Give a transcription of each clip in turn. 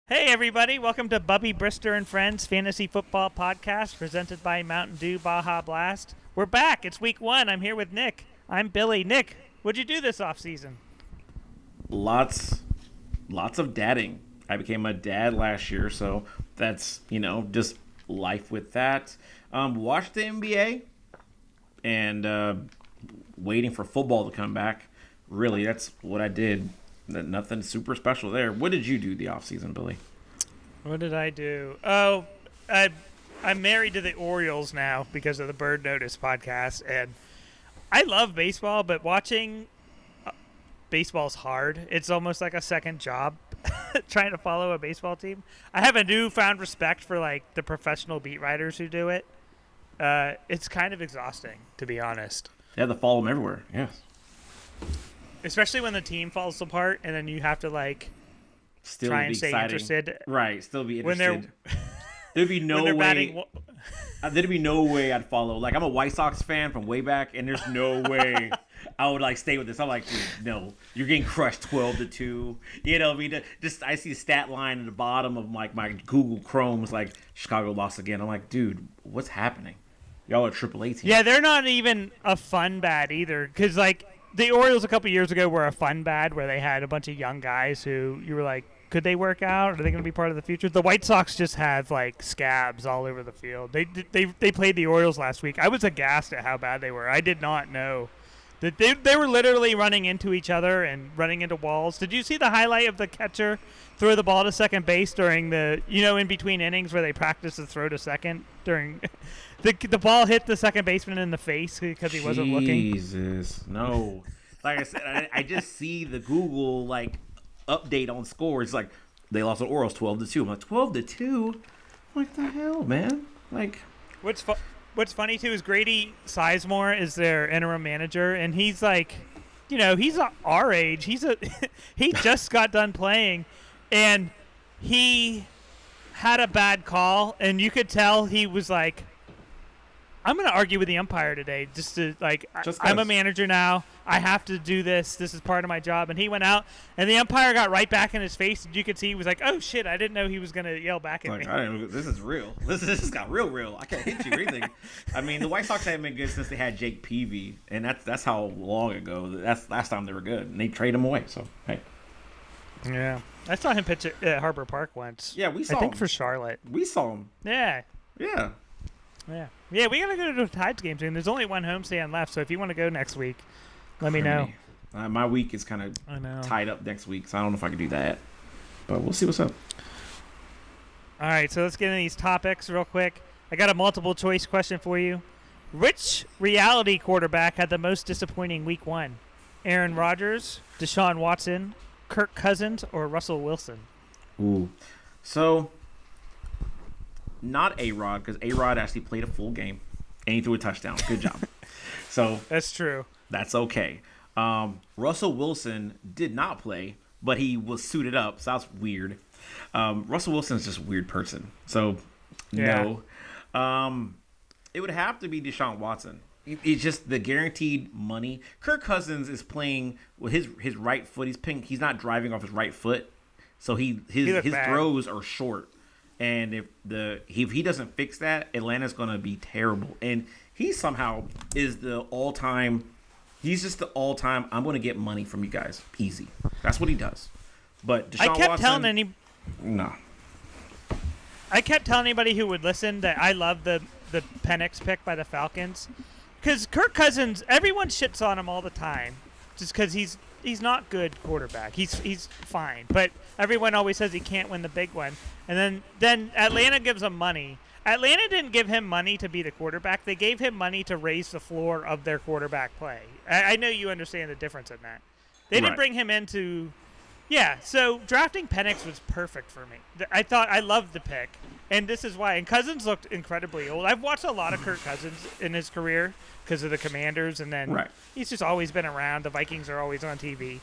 Hey everybody, welcome to Bubby Brister and Friends Fantasy Football Podcast presented by Mountain Dew Baja Blast. We're back. It's week 1. I'm here with Nick. I'm Billy. Nick, what'd you do this off season? Lots of dadding. I became a dad last year, so that's, just life with that. Watched the NBA and waiting for football to come back. Really, that's what I did. Nothing super special there. What did you do the off season, Billy? What did I do? Oh, I'm married to the Orioles now because of the Bird Notice podcast, and I love baseball, but watching baseball's hard. It's almost like a second job trying to follow a baseball team. I have a newfound respect for like the professional beat writers who do it. It's kind of exhausting, to be honest. You have to follow them everywhere. Yes. Especially when the team falls apart and then you have to like Still try be and stay exciting. interested. Right, still be When interested. they're There'd be no way. batting, There'd be no way I'd follow. Like, I'm a White Sox fan from way back, and there's no way I would like stay with this. I'm like, dude, no, you're getting crushed 12-2. I mean, just I see a stat line at the bottom of like my Google Chrome is like Chicago lost again. I'm like, dude, what's happening? Y'all are AAA team. Yeah, they're not even a fun bad either, because like the Orioles a couple years ago were a fun bad where they had a bunch of young guys who you were like, could they work out? Are they going to be part of the future? The White Sox just have like scabs all over the field. They played the Orioles last week. I was aghast at how bad they were. I did not know that they were literally running into each other and running into walls. Did you see the highlight of the catcher throw the ball to second base during the in between innings where they practiced the throw to second during the ball hit the second baseman in the face because he wasn't looking? Jesus, no. Like I said, I just see the Google like update on scores. Like they lost the Orioles 12-2. I'm like 12-2. I'm like, the hell, man. Like What's funny too is Grady Sizemore is their interim manager, and he's like, he's our age. He just got done playing, and he had a bad call, and you could tell he was like, I'm going to argue with the umpire today just to, like, I'm a manager now. I have to do this. This is part of my job. And he went out, and the umpire got right back in his face, and you could see he was like, oh, shit, I didn't know he was going to yell back at me. I didn't know, this is real. This got real. I can't hit you or anything. I mean, the White Sox haven't been good since they had Jake Peavy, and that's how long ago. That's last time they were good, and they trade him away. So, hey. Yeah. I saw him pitch at Harbor Park once. Yeah, we saw him. I think for Charlotte. We saw him. Yeah. Yeah. Yeah, we got to go to the Tides game soon. There's only one homestand left, so if you want to go next week, let me know. My week is kind of tied up next week, so I don't know if I can do that. But we'll see what's up. All right, so let's get into these topics real quick. I got a multiple choice question for you. Which reality quarterback had the most disappointing week 1? Aaron Rodgers, Deshaun Watson, Kirk Cousins, or Russell Wilson? Ooh. So, not A-Rod, because A-Rod actually played a full game, and he threw a touchdown. Good job. So that's true. That's okay. Russell Wilson did not play, but he was suited up, so that's weird. Russell Wilson's just a weird person. So, no. It would have to be Deshaun Watson. It's just the guaranteed money. Kirk Cousins is playing with his right foot. He's not driving off his right foot, so his throws are short. And if he doesn't fix that, Atlanta's going to be terrible. And he somehow is the all-time. He's just the all-time. I'm going to get money from you guys, easy. That's what he does. But Deshaun Watson, no. I kept telling anybody who would listen that I love the Penix pick by the Falcons, because Kirk Cousins, everyone shits on him all the time, just because he's not good quarterback. He's fine, but everyone always says he can't win the big one. And then Atlanta gives him money. Atlanta didn't give him money to be the quarterback. They gave him money to raise the floor of their quarterback play. I know you understand the difference in that. They didn't bring him into – yeah, so drafting Penix was perfect for me. I loved the pick, and this is why. And Cousins looked incredibly old. I've watched a lot of Kirk Cousins in his career because of the Commanders, and then he's just always been around. The Vikings are always on TV.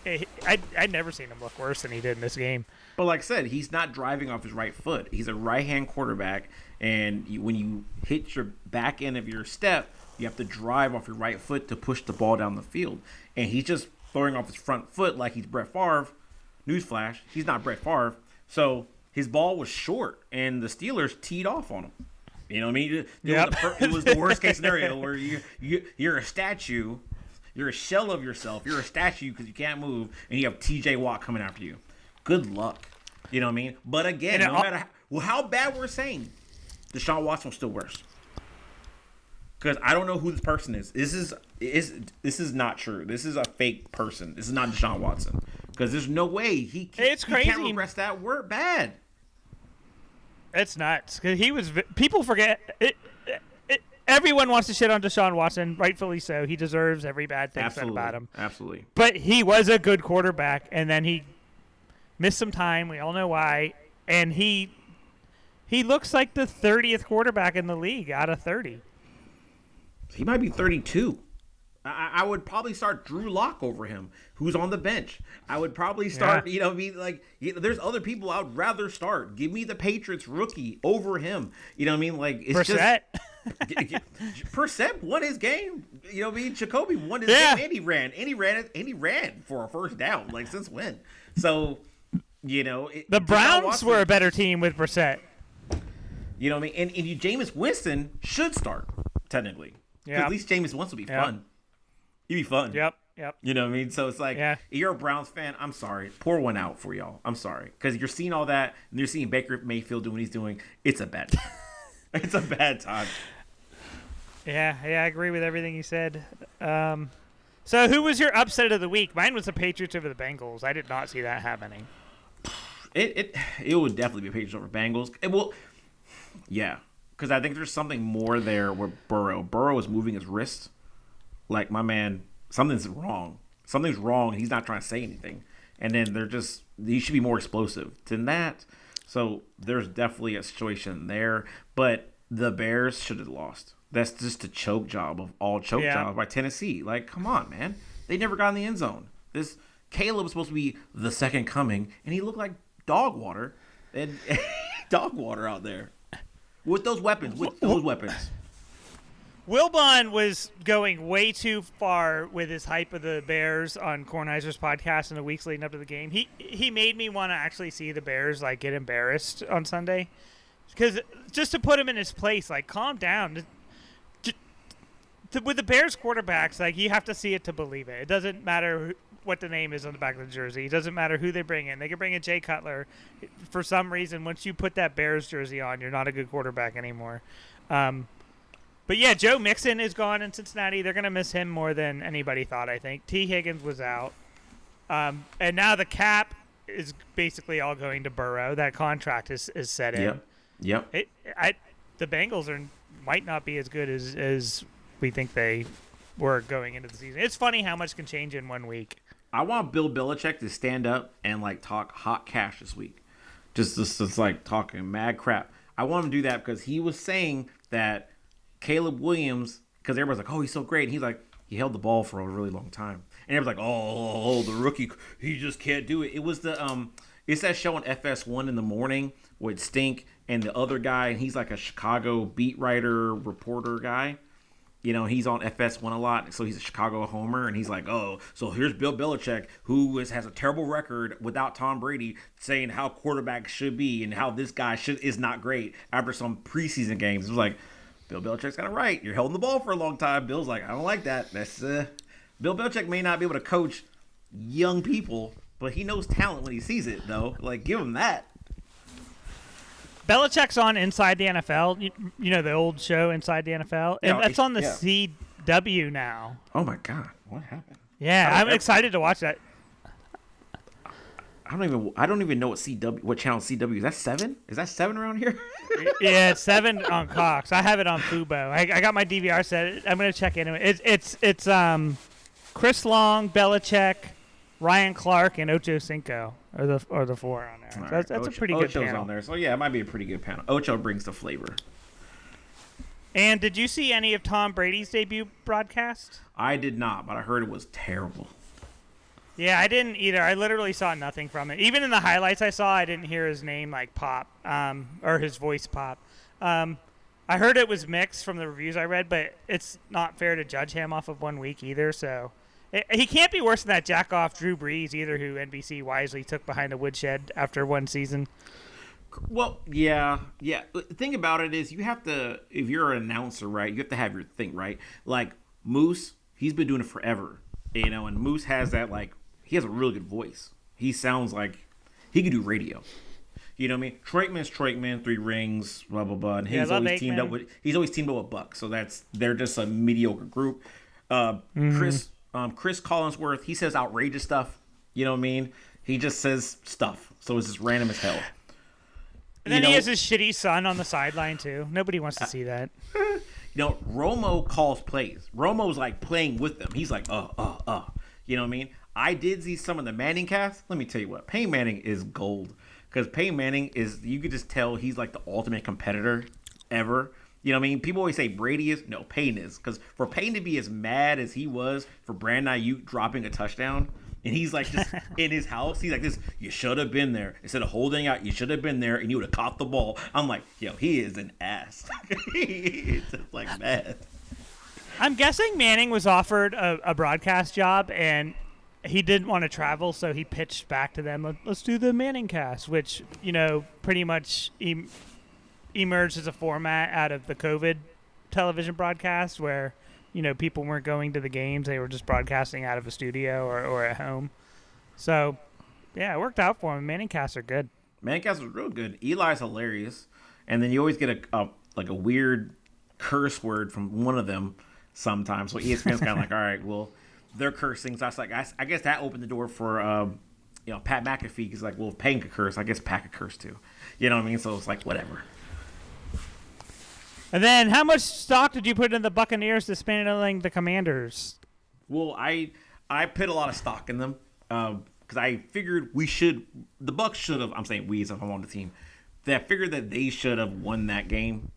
I'd never seen him look worse than he did in this game. But like I said, he's not driving off his right foot. He's a right-hand quarterback, and when you hit your back end of your step, you have to drive off your right foot to push the ball down the field. And he's just throwing off his front foot like he's Brett Favre. Newsflash, he's not Brett Favre. So his ball was short, and the Steelers teed off on him. You know what I mean? Yep. It was the worst case scenario where you're a statue, you're a shell of yourself, you're a statue because you can't move, and you have T.J. Watt coming after you. Good luck. You know what I mean? But again, no matter how bad we're saying, Deshaun Watson was still worse. Because I don't know who this person is. This is not true. This is a fake person. This is not Deshaun Watson. Because there's no way he can't regress that word bad. It's nuts. Cause people forget. Everyone wants to shit on Deshaun Watson, rightfully so. He deserves every bad thing said about him. Absolutely. But he was a good quarterback, and then he missed some time. We all know why. And he looks like the 30th quarterback in the league out of 30. He might be 32. I would probably start Drew Lock over him, who's on the bench. I would probably start, there's other people I would rather start. Give me the Patriots rookie over him. You know what I mean? Like, it's Brissett. just Brissett won his game. You know what I mean? Jacoby won his game, and he ran for a first down. Like, since when? So, the Browns were a better team with Brissett. You know what I mean? And Jameis Winston should start technically. Yeah. At least Jameis Winston will be fun. He'd be fun. Yep. You know what I mean? So it's like, you're a Browns fan. I'm sorry. Pour one out for y'all. I'm sorry. Because you're seeing all that, and you're seeing Baker Mayfield doing what he's doing. It's a bad time. It's a bad time. Yeah, I agree with everything you said. So who was your upset of the week? Mine was the Patriots over the Bengals. I did not see that happening. It would definitely be Patriots over Bengals. Yeah. Because I think there's something more there with Burrow. Burrow is moving his wrist. Like, my man, something's wrong. Something's wrong. He's not trying to say anything. And then he should be more explosive than that. So there's definitely a situation there. But the Bears should have lost. That's just a choke job of all choke jobs by Tennessee. Like, come on, man. They never got in the end zone. This Caleb was supposed to be the second coming, and he looked like dog water. And dog water out there. With those weapons. Wilbon was going way too far with his hype of the Bears on Kornheiser's podcast in the weeks leading up to the game. He made me want to actually see the Bears get embarrassed on Sunday, because just to put him in his place, calm down. With the Bears quarterbacks, you have to see it to believe it. It doesn't matter what the name is on the back of the jersey. It doesn't matter who they bring in. They can bring in Jay Cutler. For some reason, once you put that Bears jersey on, you're not a good quarterback anymore. But yeah, Joe Mixon is gone in Cincinnati. They're going to miss him more than anybody thought, I think. T. Higgins was out. And now the cap is basically all going to Burrow. That contract is set in. Yep. The Bengals might not be as good as we think they were going into the season. It's funny how much can change in 1 week. I want Bill Belichick to stand up and talk hot cash this week. Just talking mad crap. I want him to do that because he was saying that Caleb Williams, because everybody's like, oh, he's so great. And he's like, he held the ball for a really long time. And everybody's like, oh, the rookie, he just can't do it. It was it's that show on FS1 in the morning with Stink and the other guy, and he's like a Chicago beat writer, reporter guy. He's on FS1 a lot, so he's a Chicago homer, and he's like, oh, so here's Bill Belichick, who has a terrible record without Tom Brady, saying how quarterbacks should be and how this guy is not great after some preseason games. It was like, Bill Belichick's got it right. You're holding the ball for a long time. Bill's like, I don't like that. That's Bill Belichick may not be able to coach young people, but he knows talent when he sees it, though. Give him that. Belichick's on Inside the NFL, the old show Inside the NFL, and that's on the CW now. Oh my God, what happened? Yeah, I'm excited to watch that. I don't even know what channel CW is. That 7? Is that 7 around here? Yeah, it's 7 on Cox. I have it on Fubo. I got my DVR set. I'm gonna check into it. It's Chris Long, Belichick, Ryan Clark, and Ocho Cinco are the 4 on there. So that's a pretty good panel. On there, so yeah, it might be a pretty good panel. Ocho brings the flavor. And did you see any of Tom Brady's debut broadcast? I did not, but I heard it was terrible. Yeah, I didn't either. I literally saw nothing from it. Even in the highlights I saw, I didn't hear his name pop, or his voice pop. I heard it was mixed from the reviews I read, but it's not fair to judge him off of 1 week either. So He can't be worse than that jack-off Drew Brees either, who NBC wisely took behind the woodshed after one season. Well, yeah. The thing about it is you have to, if you're an announcer, right, you have to have your thing, right? Like Moose, he's been doing it forever, and Moose has that, like, he has a really good voice. He sounds like he could do radio. You know what I mean? Troitman's Troitman, 3 rings, blah blah blah. And he's always teamed up with Buck. So they're just a mediocre group. Chris Collinsworth, he says outrageous stuff. You know what I mean? He just says stuff. So it's just random as hell. And then he has his shitty son on the sideline too. Nobody wants to see that. Romo calls plays. Romo's like playing with them. He's like, You know what I mean? I did see some of the Manning cast. Let me tell you what, Peyton Manning is gold. Because Peyton Manning you could just tell he's like the ultimate competitor ever. You know what I mean? People always say Brady is. No, Peyton is. Because for Peyton to be as mad as he was for Brandon Ayuk dropping a touchdown, and he's like just in his house, he's like this, you should have been there. Instead of holding out, you should have been there, and you would have caught the ball. I'm like, yo, he is an ass. He's just like mad. I'm guessing Manning was offered a broadcast job, and he didn't want to travel, so he pitched back to them, let's do the Manning cast, which, pretty much emerged as a format out of the COVID television broadcast where, people weren't going to the games. They were just broadcasting out of a studio or at home. So, yeah, it worked out for him. Manning casts are good. Manning casts was real good. Eli's hilarious. And then you always get a weird curse word from one of them sometimes. So ESPN's kind of like, all right, well, they're cursing. So I guess that opened the door for Pat McAfee. Because like, well, if Payne could curse, I guess Pat could curse too. You know what I mean? So it's like whatever. And then, how much stock did you put in the Buccaneers dismantling the Commanders? Well, I put a lot of stock in them because I figured the Bucs should have. I'm saying we as if I'm on the team. I figured that they should have won that game.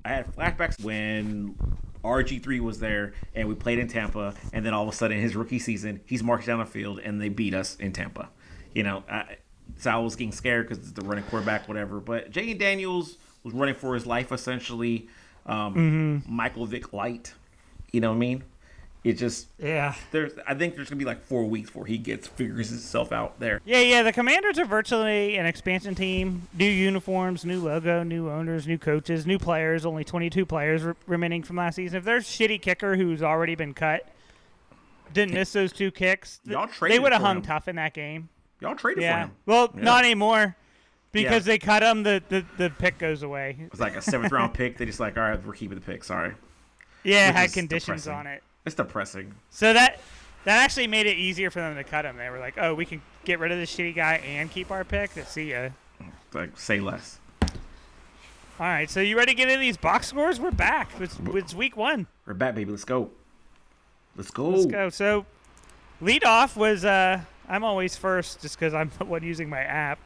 I had flashbacks when RG3 was there and we played in Tampa, and then all of a sudden his rookie season, he's marched down the field and they beat us in Tampa. So I was getting scared because it's the running quarterback, whatever. But Jaden Daniels was running for his life essentially. Michael Vick light. You know what I mean? It just I think there's gonna be like 4 weeks before he figures himself out there. Yeah. The Commanders are virtually an expansion team. New uniforms, new logo, new owners, new coaches, new players. Only 22 players remaining from last season. If their shitty kicker who's already been cut didn't miss those 2 kicks, they would have hung tough in that game. Y'all traded for him. Well, not anymore. Because they cut him, the pick goes away. It was like a 7th round pick. They just like, all right, we're keeping the pick. Sorry. Yeah, it had conditions on it. It's depressing. So that actually made it easier for them to cut him. They were like, oh, we can get rid of this shitty guy and keep our pick. See ya. Like, say less. All right, so you ready to get into these box scores? We're back. It's week 1. We're back, baby. Let's go. Let's go. So lead off was I'm always first just because I'm the one using my app.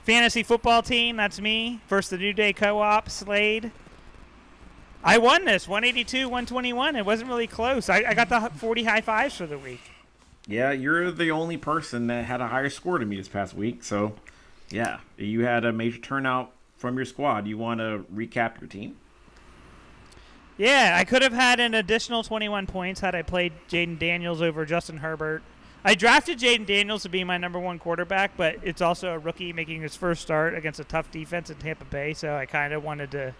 Fantasy football team, that's me. First, the New Day Co-op, Slade. I won this, 182-121. It wasn't really close. I got the 40 high fives for the week. Yeah, you're the only person that had a higher score than me this past week. So, yeah, you had a major turnout from your squad. You want to recap your team? Yeah, I could have had an additional 21 points had I played Jaden Daniels over Justin Herbert. I drafted Jaden Daniels to be my number 1 quarterback, but it's also a rookie making his first start against a tough defense in Tampa Bay, so I kind of wanted to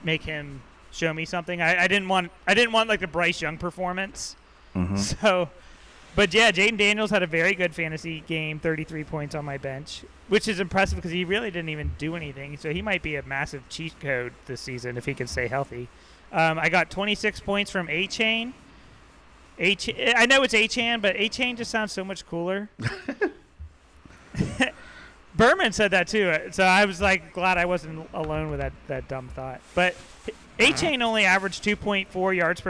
make him show me something. I didn't want like the Bryce Young performance. Mm-hmm. So, but yeah, Jaden Daniels had a very good fantasy game, 33 points on my bench, which is impressive because he really didn't even do anything. So he might be a massive cheat code this season if he can stay healthy. I got 26 points from A-Chain. I know it's A-Chan, but A-Chain just sounds so much cooler. Berman said that too, so I was like glad I wasn't alone with that dumb thought. But A-Chain only averaged 2.4 yards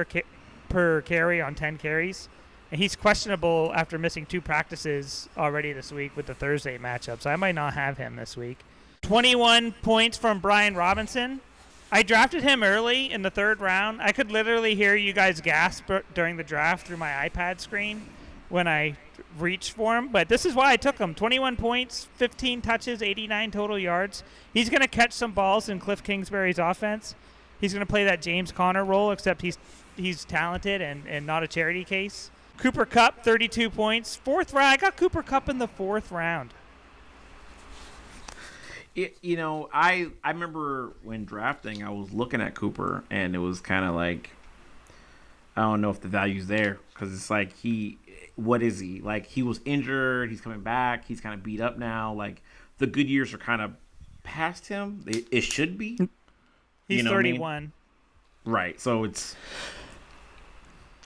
per carry on 10 carries, and he's questionable after missing 2 practices already this week with the Thursday matchup, so I might not have him this week. 21 points from Brian Robinson. I drafted him early in the 3rd round. I could literally hear you guys gasp during the draft through my iPad screen when I reached for him, but this is why I took him. 21 points, 15 touches, 89 total yards. He's going to catch some balls in Cliff Kingsbury's offense. He's going to play that James Conner role, except he's he's talented and not a charity case. Cooper Kupp, 32 points. Fourth round. I got Cooper Kupp in the fourth round. I remember when drafting, I was looking at Cooper, and it was kind of like, I don't know if the value's there, because it's like what is he? Like, he was injured, he's coming back, he's kind of beat up now. Like, the good years are kind of past him. It should be. He's 31. I mean? Right, so it's,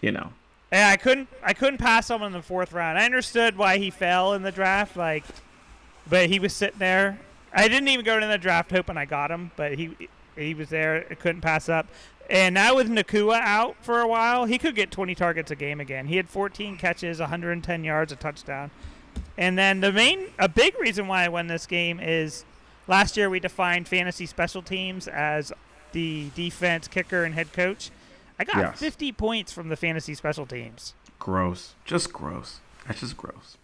Yeah, I couldn't pass him in the fourth round. I understood why he fell in the draft, but he was sitting there. I didn't even go into the draft hoping I got him, but he was there. I couldn't pass up. And now with Nakua out for a while, he could get 20 targets a game again. He had 14 catches, 110 yards, a touchdown. And then a big reason why I won this game is last year we defined fantasy special teams as the defense, kicker, and head coach. I got 50 points from the fantasy special teams. Gross. Just gross. That's just gross.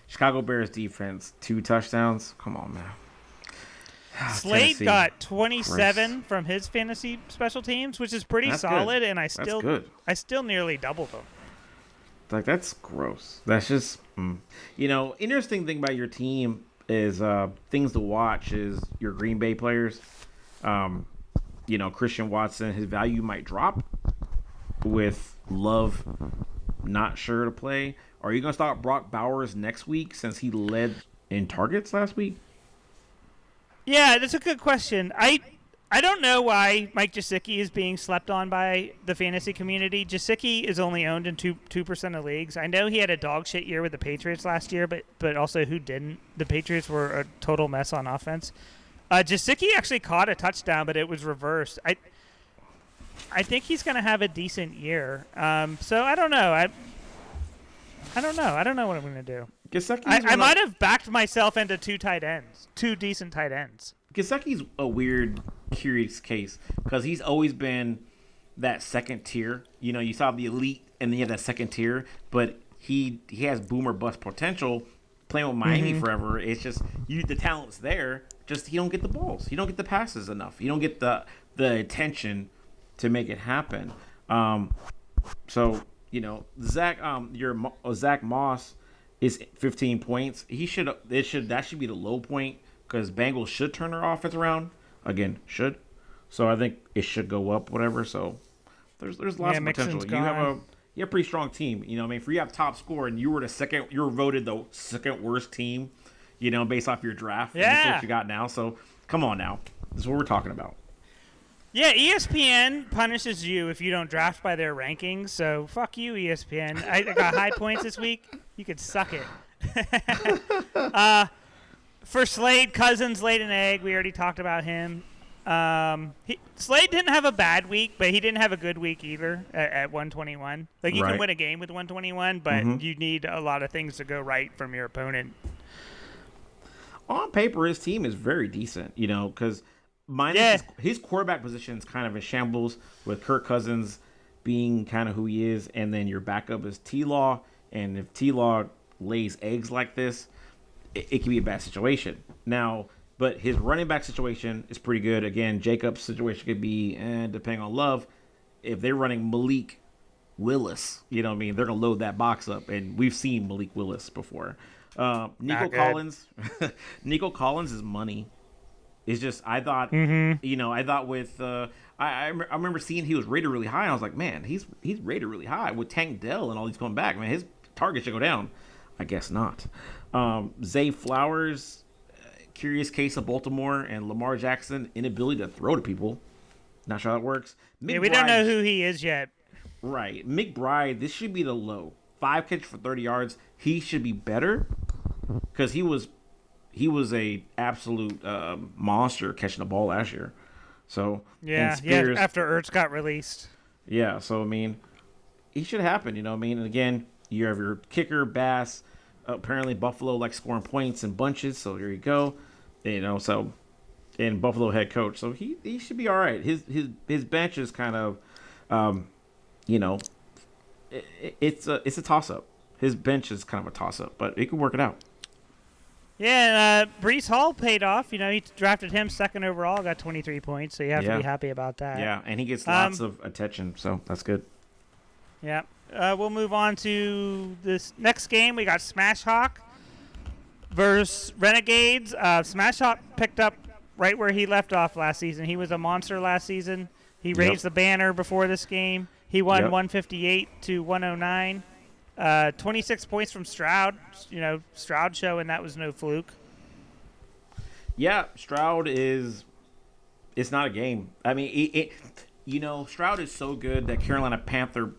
Chicago Bears defense, 2 touchdowns. Come on, man. Slade got 27 from his fantasy special teams, which is pretty solid, and I still nearly doubled them. Like, that's gross. That's just interesting thing about your team is things to watch is your Green Bay players. Christian Watson, his value might drop with Love not sure to play. Are you gonna start Brock Bowers next week since he led in targets last week? Yeah, that's a good question. I don't know why Mike Gesicki is being slept on by the fantasy community. Gesicki is only owned in 2% of leagues. I know he had a dog shit year with the Patriots last year, but also who didn't? The Patriots were a total mess on offense. Gesicki actually caught a touchdown, but it was reversed. I think he's going to have a decent year. So I don't know. I don't know. I don't know what I'm going to do. I might have backed myself into 2 decent tight ends. Gesicki's a weird, curious case because he's always been that second tier. You saw the elite, and then you have that second tier, but he has boom or bust potential. Playing with Miami forever, it's just the talent's there. Just he don't get the balls, he don't get the passes enough, he don't get the attention to make it happen. Zach Moss is 15 points. That should be the low point because Bengals should turn their offense around again. So I think it should go up, whatever. So there's lots of potential. You have a pretty strong team. If you have top score and you were voted the second worst team, based off your draft. Yeah. That's what you got now. So come on now. This is what we're talking about. Yeah, ESPN punishes you if you don't draft by their rankings. So fuck you, ESPN. I got high points this week. You could suck it. For Slade, Cousins laid an egg. We already talked about him. Slade didn't have a bad week, but he didn't have a good week either at 121. Like, you can win a game with 121, but you need a lot of things to go right from your opponent. On paper, his team is very decent, because his quarterback position is kind of in shambles with Kirk Cousins being kind of who he is, and then your backup is T-Law, and if T-Law lays eggs like this, it can be a bad situation. Now, but his running back situation is pretty good. Again, Jacob's situation could be, depending on Love, if they're running Malik Willis, they're going to load that box up, and we've seen Malik Willis before. Nico Collins is money. It's just, I thought, I thought with, I remember seeing he was rated really high, and I was like, man, he's rated really high. With Tank Dell and all these coming back, man, his target should go down. I guess not. Zay Flowers, curious case of Baltimore and Lamar Jackson, inability to throw to people. Not sure how it works. We don't know who he is yet. Right. McBride, this should be the low. 5 catches for 30 yards. He should be better because he was a absolute monster catching the ball last year. So Spears, after Ertz got released. Yeah, so he should happen. And again, you have your kicker Bass. Apparently Buffalo likes scoring points in bunches, so here you go. And Buffalo head coach, so he should be all right. His bench is kind of, it's a toss up. His bench is kind of a toss up, but he can work it out. Yeah, Breece Hall paid off. He drafted him second overall, got 23 points, so you have to be happy about that. Yeah, and he gets lots of attention, so that's good. Yep. We'll move on to this next game. We got Smash Hawk versus Renegades. Smash Hawk picked up right where he left off last season. He was a monster last season. He raised the banner before this game. He won 158 to 109. 26 points from Stroud. Stroud showing that was no fluke. Yeah, Stroud is. It's not a game. I mean, Stroud is so good that Carolina Panther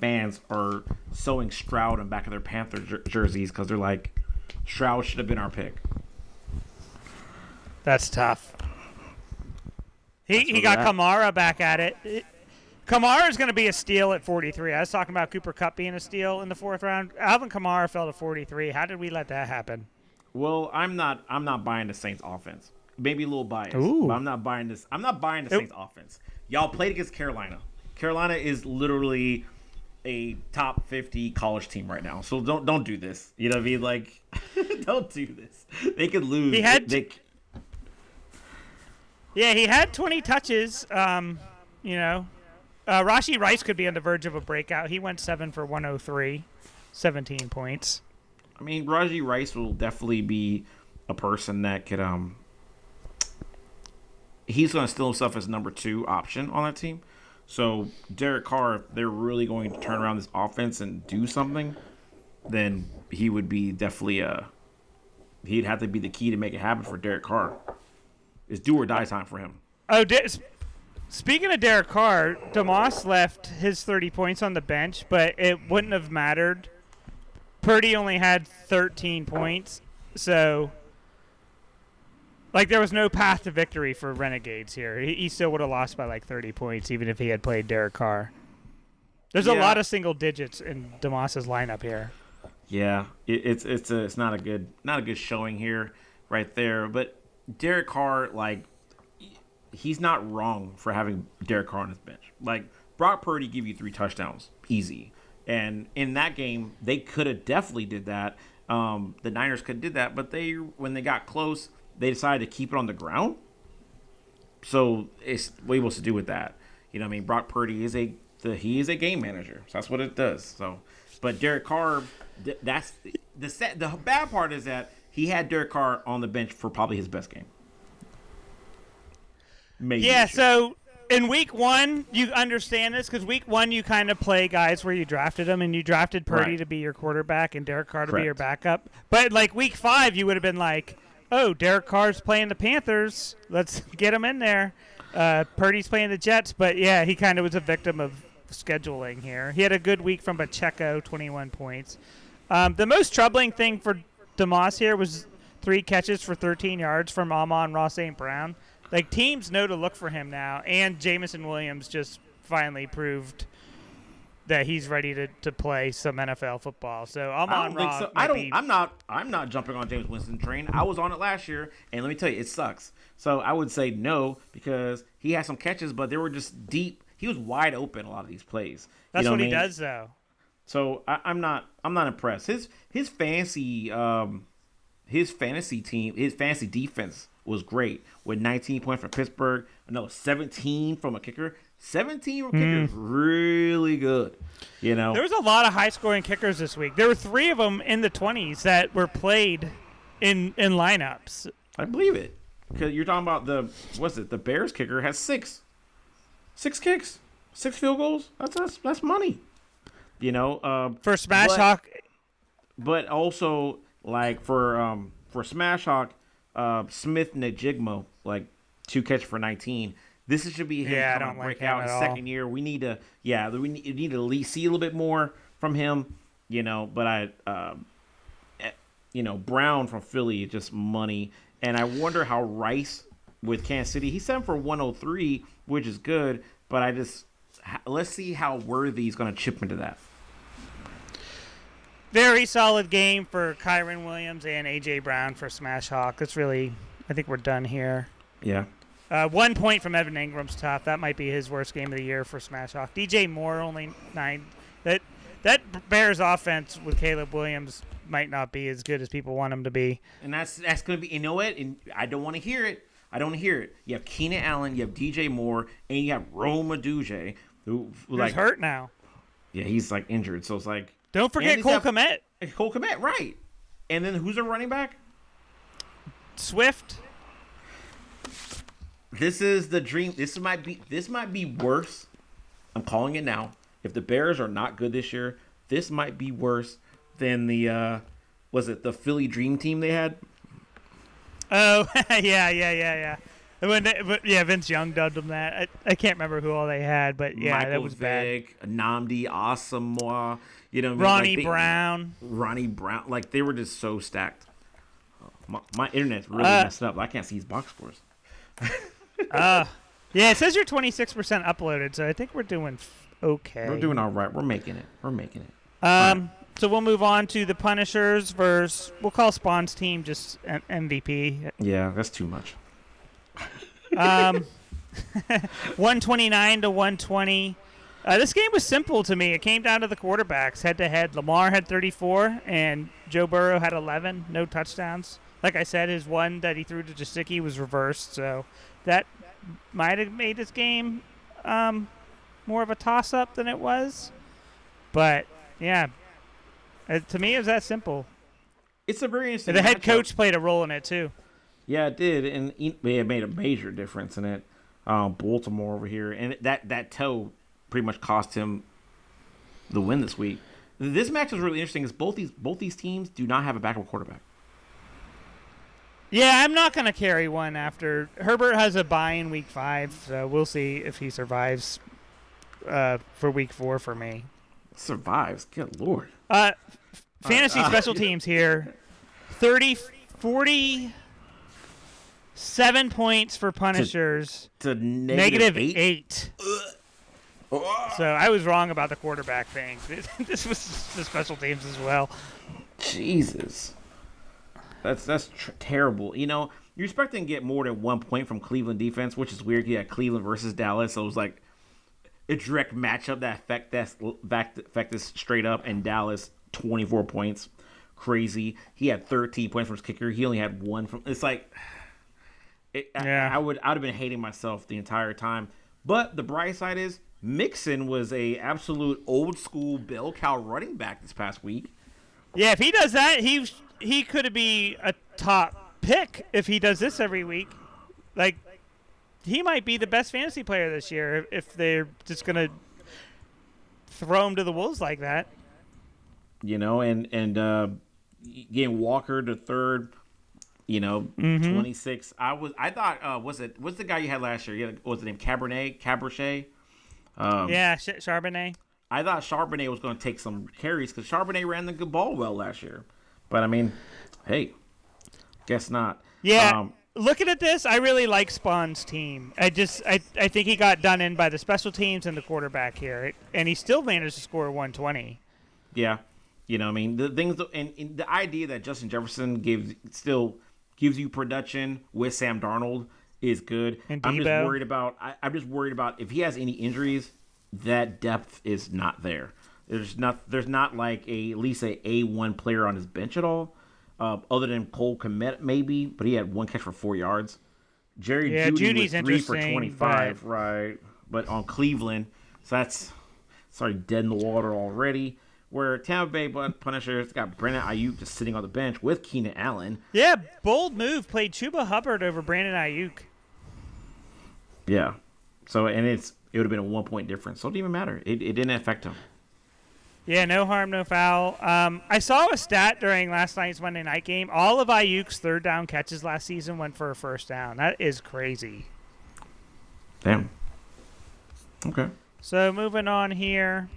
fans are sewing Stroud on back of their Panther jerseys because they're like, Stroud should have been our pick. That's tough. He got Kamara back at it. Kamara is going to be a steal at 43. I was talking about Cooper Kupp being a steal in the 4th round. Alvin Kamara fell to 43. How did we let that happen? Well, I'm not buying the Saints offense. Maybe a little biased, Ooh. but I'm not buying this. I'm not buying the Saints offense. Y'all played against Carolina. Carolina is literally a top 50 college team right now. So don't do this. You know what I mean? Like, don't do this. They could lose. He had 20 touches. Rashee Rice could be on the verge of a breakout. He went 7 for 103, 17 points. I mean, Rashee Rice will definitely be a person that could he's going to steal himself as number 2 option on that team. So Derek Carr, if they're really going to turn around this offense and do something, then he would be definitely he'd have to be the key to make it happen for Derek Carr. It's do or die time for him. Oh, speaking of Derek Carr, DeMoss left his 30 points on the bench, but it wouldn't have mattered. Purdy only had 13 points, so there was no path to victory for Renegades here. He still would have lost by 30 points, even if he had played Derek Carr. There's a lot of single digits in DeMoss's lineup here. Yeah, it's not a good showing here, right there. But Derek Carr, he's not wrong for having Derek Carr on his bench. Brock Purdy give you 3 touchdowns, easy. And in that game, they could have definitely did that. The Niners could have did that, but when they got close, they decided to keep it on the ground. So it's what he wants to do with that. You know what I mean? Brock Purdy is a game manager. So that's what it does. So, but Derek Carr, that's the bad part is that he had Derek Carr on the bench for probably his best game. Maybe. Yeah, so in week 1, you understand this because week 1 you kind of play guys where you drafted them, and you drafted Purdy to be your quarterback and Derek Carr to be your backup. But week 5, you would have been like, oh, Derek Carr's playing the Panthers. Let's get him in there. Purdy's playing the Jets. But, yeah, he kind of was a victim of scheduling here. He had a good week from Pacheco, 21 points. The most troubling thing for DeMoss here was 3 catches for 13 yards from Amon-Ra St. Brown. Teams know to look for him now, and Jameson Williams just finally proved that he's ready to play some NFL football. So Amon-Ra I'm not jumping on James Winston train. I was on it last year, and let me tell you, it sucks. So I would say no because he had some catches, but they were just deep. He was wide open a lot of these plays. That's what he does, though. So I'm not impressed. His fantasy team, his fantasy defense was great with 19 points from Pittsburgh. 17 from a kicker. 17 from kickers, really good. There was a lot of high-scoring kickers this week. There were 3 of them in the 20s that were played in lineups. I believe it because you're talking about the Bears kicker has 6 kicks, 6 field goals. That's money. For Smash Hawk, but also for Smash Hawk. Smith Najigmo, 2 catches for 19. This should be him coming to break out his second year. We need to, we need to at least see a little bit more from him, But Brown from Philly, just money. And I wonder how Rice with Kansas City, he's 7 for 103, which is good. But let's see how Worthy's going to chip into that. Very solid game for Kyron Williams and A.J. Brown for Smash Hawk. That's really, I think we're done here. Yeah. 1 point from Evan Ingram's tough. That might be his worst game of the year for Smash Hawk. DJ Moore only 9. That Bears offense with Caleb Williams might not be as good as people want him to be. And that's going to be, you know what? And I don't want to hear it. You have Keenan Allen, you have DJ Moore, and you have Rome Oduje, who's hurt now. Yeah, he's like injured, so it's like. Don't forget Cole Kmet. Cole Kmet, right? And then who's a running back? Swift. This is the dream. This might be worse. I'm calling it now. If the Bears are not good this year, this might be worse than the was it the Philly Dream Team they had? Oh yeah. Vince Young dubbed them that. I can't remember who all they had, but yeah, Michael that was Vick, bad. Nnamdi Asamoah, Ronnie Brown. Ronnie Brown, like they were just so stacked. My internet's really messed up. I can't see his box scores. Yeah, it says you're 26% uploaded, so I think we're doing okay. We're doing all right. We're making it. So we'll move on to the Punishers versus, we'll call Spawn's team just MVP. Yeah, that's too much. 129 to 120. This game was simple to me. It came down to the quarterbacks head-to-head. Lamar had 34, and Joe Burrow had 11. No touchdowns. Like I said, his one that he threw to Jasicki was reversed, so that might have made this game more of a toss-up than it was. But, yeah, to me, it was that simple. It's a very interesting. The head coach played a role in it too. Yeah, it did, and it made a major difference in it. Baltimore over here, and that toe pretty much cost him the win this week. This match is really interesting. Is both these teams do not have a backup quarterback. Yeah, I'm not going to carry one after Herbert has a bye in week 5, so we'll see if he survives for week 4 for me. Survives? Good Lord. Fantasy special teams here. 47 points for Punishers. To negative 8. So I was wrong about the quarterback thing. This was the special teams as well. Jesus. That's terrible. You know, you're expecting to get more than 1 point from Cleveland defense, which is weird. You had Cleveland versus Dallas, so it was like a direct matchup that affect this straight up, and Dallas 24 points. Crazy. He had 13 points from his kicker. He only had 1 from. It's like, I would have been hating myself the entire time. But the bright side is Mixon was a absolute old school bell cow running back this past week. Yeah, if he does that, he could be a top pick if he does this every week. Like, he might be the best fantasy player this year if they're just going to throw him to the wolves like that. You know, and getting Walker to third, 26. I thought, what's the guy you had last year? What was the name? Cabernet? Charbonnet. I thought Charbonnet was going to take some carries because Charbonnet ran the good ball well last year. But, I mean, hey, guess not. Yeah, looking at this, I really like Spawn's team. I think he got done in by the special teams and the quarterback here, and he still managed to score 120. Yeah. You know what I mean? The things and the idea that Justin Jefferson gives you production with Sam Darnold is good. And I'm just worried about if he has any injuries, that depth is not there. There's not like at least a A1 player on his bench at all, other than Cole Kmet maybe, but he had 1 catch for 4 yards. Judy's was 3 for 25, right? But on Cleveland, so that's dead in the water already. Where Tampa Bay Punishers got Brandon Ayuk just sitting on the bench with Keenan Allen. Yeah, bold move. Played Chuba Hubbard over Brandon Ayuk. Yeah. So, and it would have been a 1 point difference. So it didn't even matter. It didn't affect him. Yeah, no harm, no foul. I saw a stat during last night's Monday night game. All of Ayuk's third down catches last season went for a first down. That is crazy. Damn. Okay. So moving on here.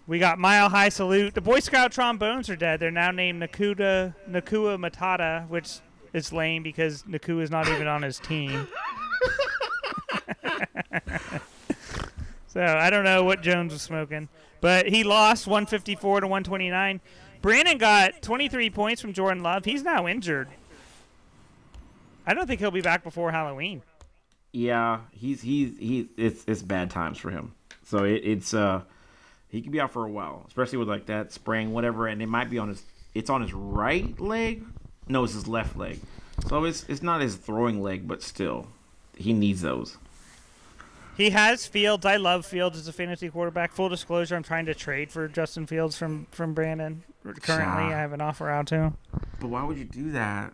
We got Mile High Salute. The Boy Scout trombones are dead. They're now named Nakua Matata, which is lame because Nakua is not even on his team. So I don't know what Jones was smoking. But he lost 154 to 129. Brandon got 23 points from Jordan Love. He's now injured. I don't think he'll be back before Halloween. Yeah, it's bad times for him. So he could be out for a while, especially with like that sprain, whatever, and it might be on his right leg. No, it's his left leg. So it's not his throwing leg, but still, he needs those. He has Fields. I love Fields as a fantasy quarterback. Full disclosure, I'm trying to trade for Justin Fields from Brandon. Currently, I have an offer out to him. But why would you do that?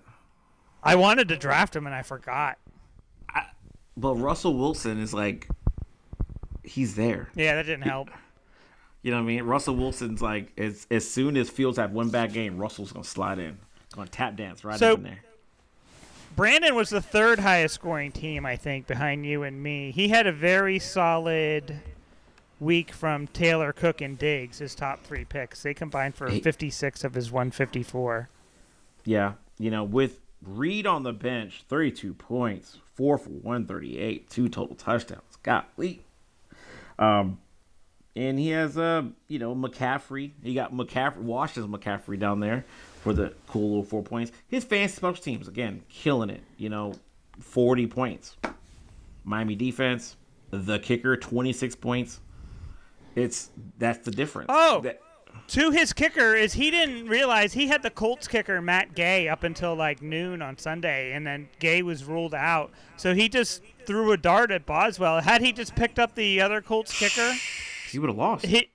I wanted to draft him, and I forgot. But Russell Wilson is like, he's there. Yeah, that didn't help. You know what I mean? Russell Wilson's like, as soon as Fields have one bad game, Russell's going to slide in. Going to tap dance right in there. Brandon was the third highest scoring team, I think, behind you and me. He had a very solid week from Taylor, Cook, and Diggs, his top 3 picks. They combined for 56 of his 154. Yeah. With Reed on the bench, 32 points, 4 for 138, 2 total touchdowns. Golly. And he has, McCaffrey. He got Washington's McCaffrey down there for the cool little 4 points. His fantasy special teams, again, killing it. 40 points. Miami defense, the kicker, 26 points. That's the difference. To his kicker is he didn't realize he had the Colts kicker, Matt Gay, up until like noon on Sunday, and then Gay was ruled out. So he just threw a dart at Boswell. Had he just picked up the other Colts kicker, he would have lost. Maybe.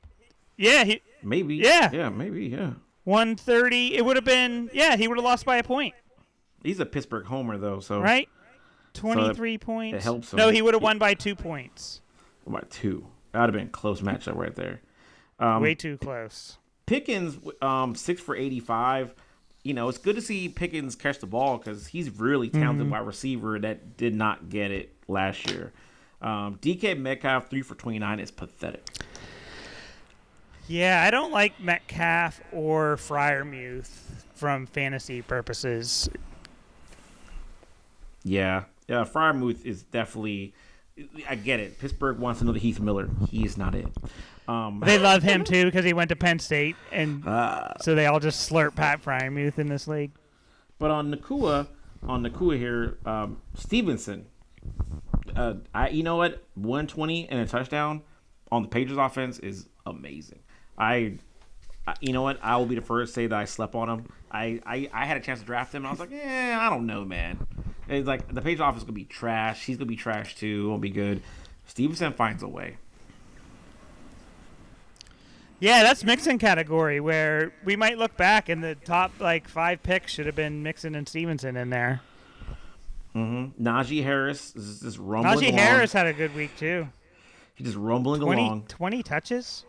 Yeah, maybe, yeah. 130. It would have been, he would have lost by a point. He's a Pittsburgh homer, though, so. Right? 23 points. It helps him. No, he would have won by 2 points. By 2. That would have been a close matchup right there. Way too close. Pickens, 6 for 85. It's good to see Pickens catch the ball because he's really talented wide receiver that did not get it last year. DK Metcalf, 3 for 29 is pathetic. Yeah, I don't like Metcalf or Freiermuth from fantasy purposes. Yeah, Freiermuth is definitely. I get it. Pittsburgh wants another Heath Miller. He is not it. They love him too because he went to Penn State, and so they all just slurp Pat Freiermuth in this league. But on Nakua here, Stevenson. You know what? 120 and a touchdown on the Patriots offense is amazing. You know what? I will be the first to say that I slept on him. I had a chance to draft him, and I was like, I don't know, man. It's like the Patriots offense is gonna be trash. He's gonna be trash too. Won't be good. Stevenson finds a way. Yeah, that's Mixon category where we might look back and the top 5 picks should have been Mixon and Stevenson in there. Mm-hmm. Najee Harris is just rumbling along. Najee Harris had a good week too. He's just rumbling along. 20 touches?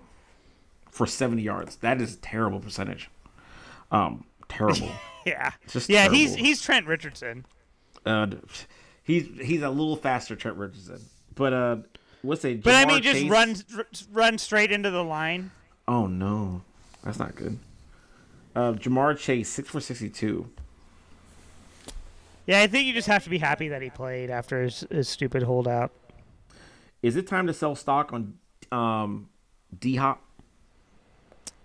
For 70 yards. That is a terrible percentage. Terrible. Yeah. Just terrible. He's Trent Richardson. He's a little faster Trent Richardson. But what's say? But I mean, just run straight into the line. Oh no, that's not good. Jamar Chase, 6 for 62. Yeah, I think you just have to be happy that he played after his stupid holdout. Is it time to sell stock on D-Hop?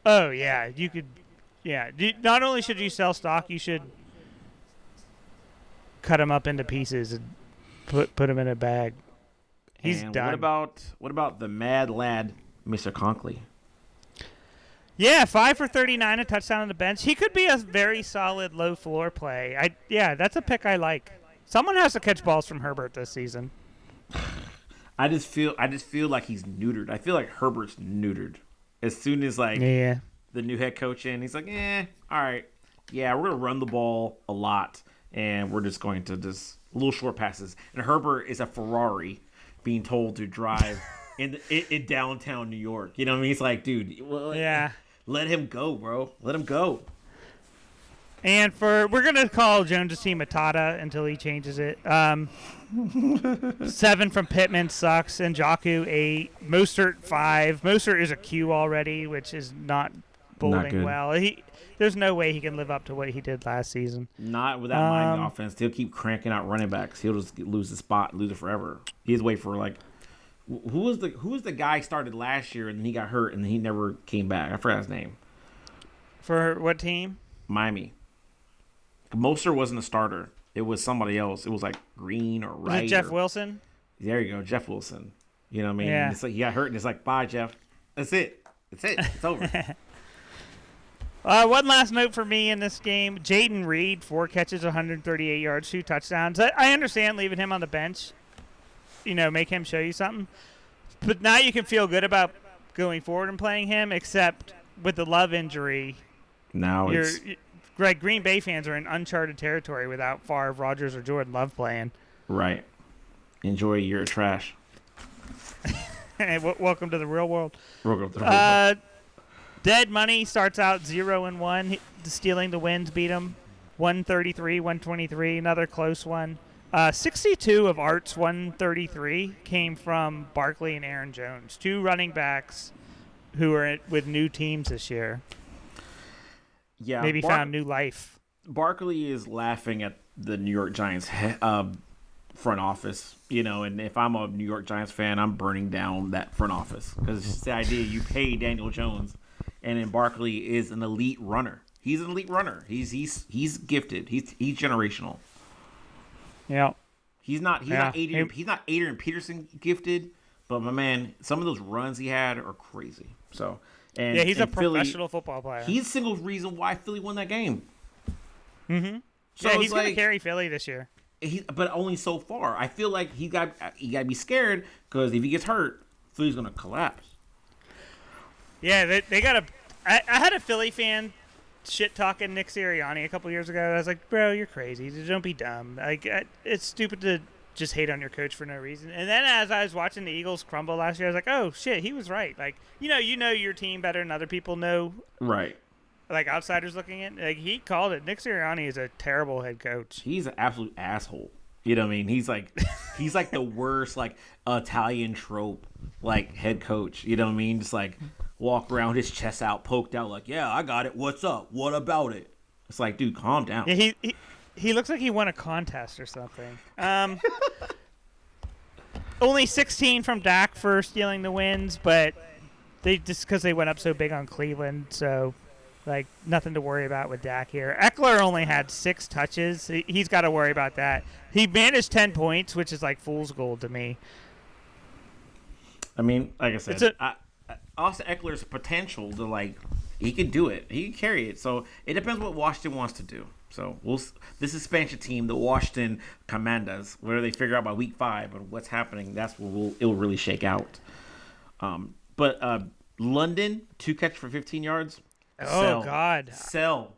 Oh yeah, you could. Yeah, not only should you sell stock, you should cut him up into pieces and put him in a bag. He's done. What about the mad lad, Mr. Conkley? Yeah, 5 for 39, a touchdown on the bench. He could be a very solid low floor play. That's a pick I like. Someone has to catch balls from Herbert this season. I just feel like he's neutered. I feel like Herbert's neutered. As soon as the new head coach in, he's like, all right. Yeah, we're going to run the ball a lot, and we're just going to just little short passes. And Herbert is a Ferrari being told to drive in downtown New York. You know what I mean? It's like, dude, let him go, bro. Let him go. And we're going to call Jones' team a Tata until he changes it. 7 from Pittman sucks. And Njoku 8. Mostert 5. Mostert is a Q already, which is not bowling well. There's no way he can live up to what he did last season. Not with that Miami offense. He'll keep cranking out running backs. He'll just lose the spot, lose it forever. He's wait for who was the guy started last year and then he got hurt and then he never came back. I forgot his name. For what team? Miami. Mostert wasn't a starter. It was somebody else. It was like Green or Wright. Was it Jeff Wilson? There you go, Jeff Wilson. You know what I mean? Yeah. It's like he got hurt and it's like, bye, Jeff. That's it. It's over. One last note for me in this game. Jaden Reed, 4 catches, 138 yards, 2 touchdowns. I understand leaving him on the bench. make him show you something. But now you can feel good about going forward and playing him, except with the Love injury. Now it's Greg, Green Bay fans are in uncharted territory without Favre, Rodgers, or Jordan Love playing. right. Enjoy your trash. Welcome to the real world. Welcome to the real world. Dead Money starts out 0-1. Stealing the wins beat him 133, 123. Another close one. 62 of Art's 133 came from Barkley and Aaron Jones, two running backs who are with new teams this year. Yeah, Maybe found new life. Barkley is laughing at the New York Giants front office, and if I'm a New York Giants fan, I'm burning down that front office because it's just the idea you pay Daniel Jones, and then Barkley is an elite runner. He's an elite runner. He's gifted. He's generational. Yeah. He's not Adrian Peterson gifted, but my man, some of those runs he had are crazy. So he's a professional football player. He's the single reason why Philly won that game. Mm-hmm. So he's going to carry Philly this year. But only so far. I feel like he got to be scared because if he gets hurt, Philly's going to collapse. Yeah, they got I had a Philly fan shit talking Nick Sirianni a couple years ago. I was like, bro, you're crazy. Don't be dumb. Like, it's stupid to just hate on your coach for no reason. And then as I was watching the Eagles crumble last year, I was like, oh shit, he was right. Like, you know your team better than other people know. Right. Like outsiders looking in, like he called it. Nick Sirianni is a terrible head coach. He's an absolute asshole. You know what I mean? He's like the worst like Italian trope like head coach. You know what I mean? Just like walk around his chest out, poked out, like, yeah, I got it. What's up? What about it? It's like, dude, calm down. Yeah, he looks like he won a contest or something. Only 16 from Dak for stealing the wins, but they just because they went up so big on Cleveland, so. Like, nothing to worry about with Dak here. Eckler only had 6 touches. He's got to worry about that. He managed 10 points, which is like fool's gold to me. I mean, like I said, Austin Eckler's potential to, like, he can do it. He can carry it. So it depends what Washington wants to do. So this expansion team, the Washington Commanders, where they figure out by week 5 and what's happening, that's where it'll really shake out. But London, 2 catches for 15 yards. Oh, God. Sell.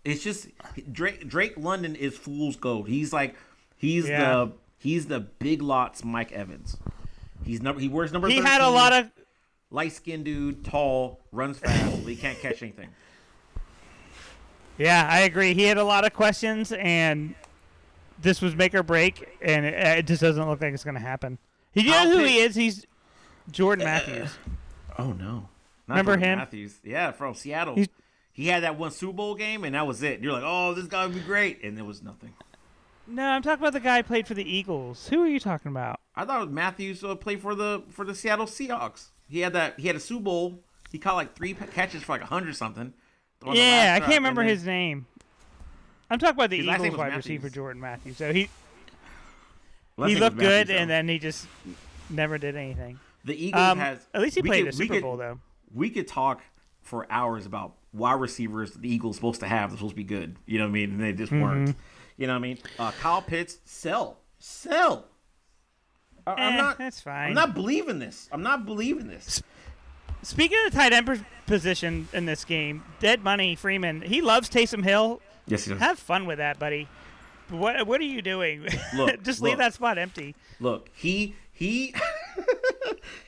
It's just Drake London is fool's gold. He's the Big Lots Mike Evans. He wears number 13. He had a lot of light-skinned dude, tall, runs fast, but he can't catch anything. Yeah, I agree. He had a lot of questions, and this was make or break, and it just doesn't look like it's going to happen. You know who he is? He's Jordan Matthews. Oh, no. Remember Jordan him? Matthews. Yeah, from Seattle. He had that one Super Bowl game, and that was it. You're like, oh, this guy would be great. And there was nothing. No, I'm talking about the guy who played for the Eagles. Who are you talking about? I thought Matthews played for the Seattle Seahawks. He had a Super Bowl. He caught like 3 catches for like 100 something. Yeah, I can't remember his name. I'm talking about the Eagles wide receiver Jordan Matthews. So he looked good, and then he just never did anything. The Eagles has at least he played a Super Bowl though. We could talk for hours about wide receivers the Eagles supposed to have. They're supposed to be good. You know what I mean? And they just weren't. You know what I mean? Kyle Pitts, sell. That's fine. I'm not believing this. Speaking of the tight end position in this game, Dead Money Freeman, he loves Taysom Hill. Yes, he does. Have fun with that, buddy. What are you doing? Just leave that spot empty. Look, he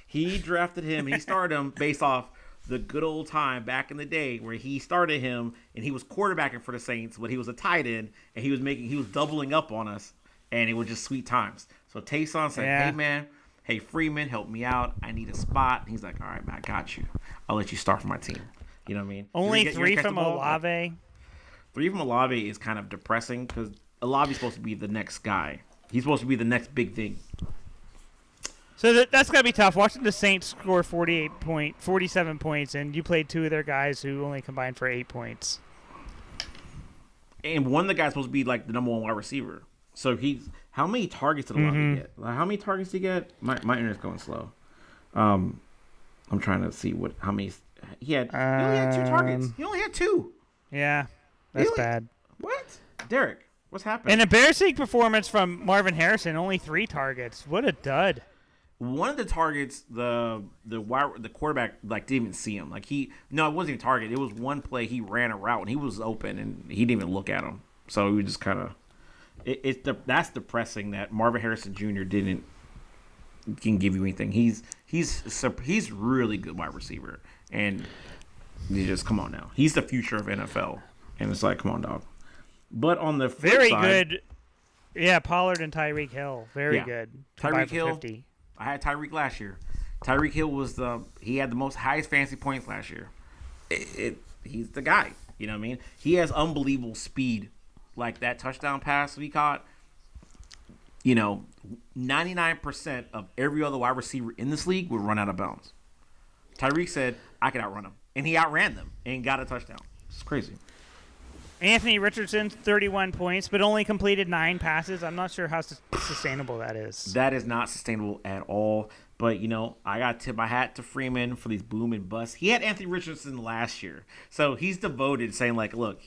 he drafted him. He started him based off the good old time back in the day where he started him and he was quarterbacking for the Saints, but he was a tight end and he was doubling up on us, and it was just sweet times. So Taysom said, "Hey man, hey Freeman, help me out. I need a spot." And he's like, "All right, man, I got you. I'll let you start for my team." You know what I mean? Only 3 from Olave. 3 from Olave is kind of depressing because Olave's supposed to be the next guy. He's supposed to be the next big thing. So that's got to be tough. Watching the Saints score 47 points, and you played 2 of their guys who only combined for 8 points. And one of the guys supposed to be like the number 1 wide receiver. So how many targets did Olave get? Like, how many targets did he get? My internet's going slow. I'm trying to see how many he had. He only had 2 targets. He only had 2. Yeah, that's bad. What? Derek, What's happening? An embarrassing performance from Marvin Harrison. Only 3 targets. What a dud. One of the targets, the quarterback didn't even see him. It wasn't even a target. It was one play he ran a route and he was open and he didn't even look at him. So we just kind of that's depressing that Marvin Harrison Jr. can give you anything. He's really good wide receiver and you just come on now. He's the future of NFL and it's like come on dog. But on the flip very side, good. Yeah, Pollard and Tyreek Hill, very good. Tyreek Hill. 50. I had Tyreek last year. Tyreek Hill he had the most highest fantasy points last year. He's the guy. You know what I mean? He has unbelievable speed. Like that touchdown pass we caught. 99% of every other wide receiver in this league would run out of bounds. Tyreek said, I can outrun him. And he outran them and got a touchdown. It's crazy. Anthony Richardson, 31 points, but only completed 9 passes. I'm not sure how sustainable that is. That is not sustainable at all. But, I got to tip my hat to Freeman for these boom and busts. He had Anthony Richardson last year. So he's devoted, saying, look,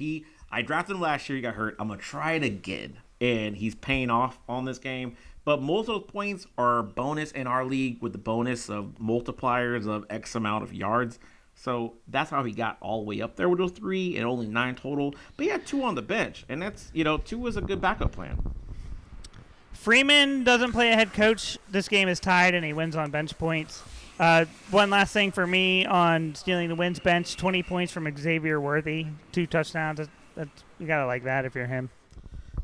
I drafted him last year. He got hurt. I'm going to try it again. And he's paying off on this game. But most of those points are bonus in our league with the bonus of multipliers of X amount of yards. So that's how he got all the way up there with those 3 and only 9 total. But he had 2 on the bench. And that's, 2 is a good backup plan. Freeman doesn't play a head coach. This game is tied, and he wins on bench points. One last thing for me on stealing the wins bench, 20 points from Xavier Worthy, 2 touchdowns. You got to like that if you're him.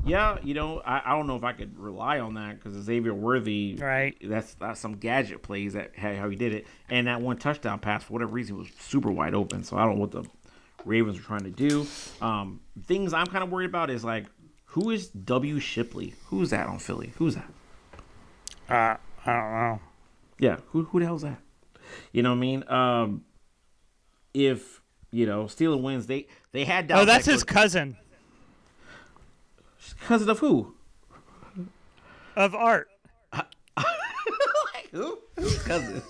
Yeah, I don't know if I could rely on that because Xavier Worthy, right? That's some gadget plays that how he did it, and that one touchdown pass for whatever reason was super wide open. So I don't know what the Ravens were trying to do. Things I'm kind of worried about is who is W. Shipley? Who's that on Philly? Who's that? I don't know. Yeah, who the hell's that? You know what I mean? If Steelers wins, they had Dallas. Oh, that's his cousin. Cousin of who? Of Art. Who? Who's cousin?